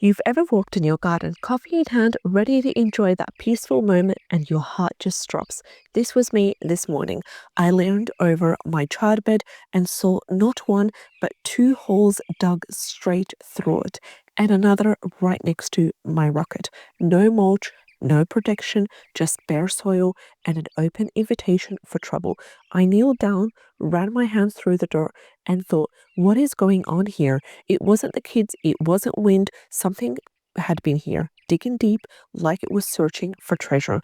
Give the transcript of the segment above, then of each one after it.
You've ever walked in your garden, coffee in hand, ready to enjoy that peaceful moment, and your heart just drops. This was me this morning. I leaned over my child bed and saw not one, but two holes dug straight through it, and another right next to my rocket. No mulch, no protection, just bare soil and an open invitation for trouble. I kneeled down, ran my hands through the dirt, and thought, what is going on here? It wasn't the kids, it wasn't wind. Something had been here, digging deep like it was searching for treasure.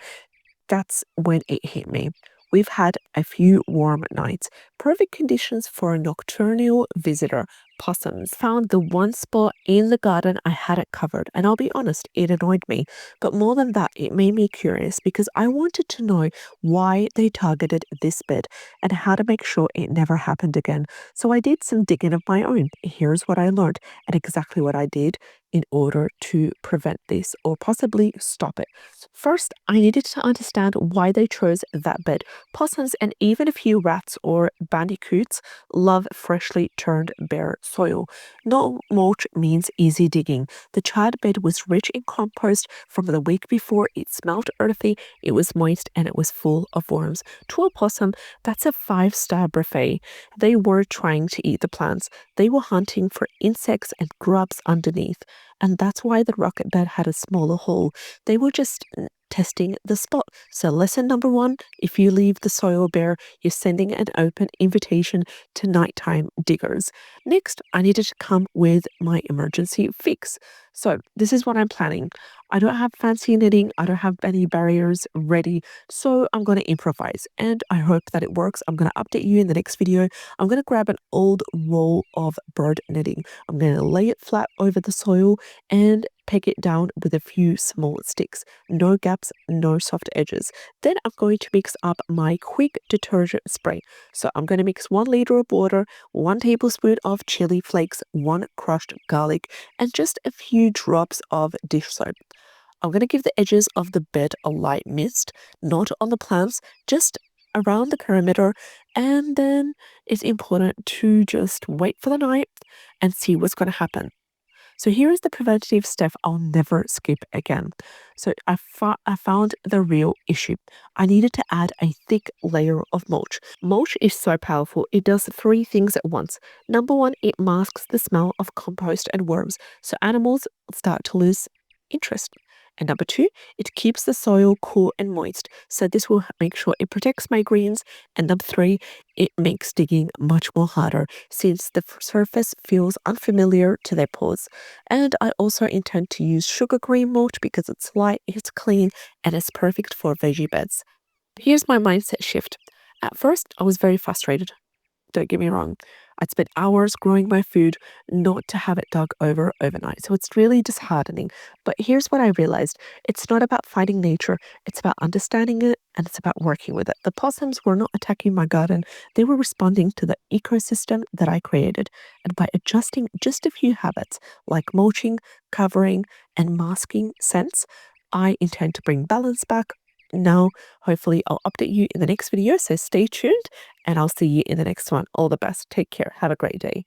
That's when it hit me. We've had a few warm nights, perfect conditions for a nocturnal visitor. Possums found the one spot in the garden I hadn't covered, and I'll be honest, it annoyed me. But more than that, it made me curious because I wanted to know why they targeted this bed and how to make sure it never happened again. So I did some digging of my own. Here's what I learned and exactly what I did in order to prevent this or possibly stop it. First, I needed to understand why they chose that bed. Possums and even a few rats or bandicoots love freshly turned bare soil. No mulch means easy digging. The child bed was rich in compost from the week before. It smelled earthy, it was moist, and it was full of worms. To a possum, that's a five-star buffet. They were trying to eat the plants. They were hunting for insects and grubs underneath. And that's why the rocket bed had a smaller hole. They were just testing the spot. So lesson number one, if you leave the soil bare, you're sending an open invitation to nighttime diggers. Next, I needed to come with my emergency fix. So this is what I'm planning. I don't have fancy knitting. I don't have any barriers ready. So I'm going to improvise and I hope that it works. I'm going to update you in the next video. I'm going to grab an old roll of bird knitting. I'm going to lay it flat over the soil and peg it down with a few small sticks. No gaps, no soft edges. Then I'm going to mix up my quick detergent spray. So I'm going to mix 1 liter of water, 1 tablespoon of chili flakes, 1 crushed garlic, and just a few drops of dish soap. I'm going to give the edges of the bed a light mist, not on the plants, just around the perimeter, and then it's important to just wait for the night and see what's going to happen. So here is the preventative step I'll never skip again. So I found the real issue. I needed to add a thick layer of mulch. Mulch is so powerful. It does 3 things at once. Number 1, it masks the smell of compost and worms, so animals start to lose interest. And number 2, it keeps the soil cool and moist. So this will make sure it protects my greens. And number 3, it makes digging much more harder since the surface feels unfamiliar to their paws. And I also intend to use sugar green mulch because it's light, it's clean, and it's perfect for veggie beds. Here's my mindset shift. At first, I was very frustrated. Don't get me wrong. I'd spent hours growing my food not to have it dug over overnight. So it's really disheartening. But here's what I realized. It's not about fighting nature. It's about understanding it and it's about working with it. The possums were not attacking my garden. They were responding to the ecosystem that I created. And by adjusting just a few habits like mulching, covering, and masking scents, I intend to bring balance back. Now, hopefully I'll update you in the next video, so stay tuned and I'll see you in the next one. All the best. Take care. Have a great day.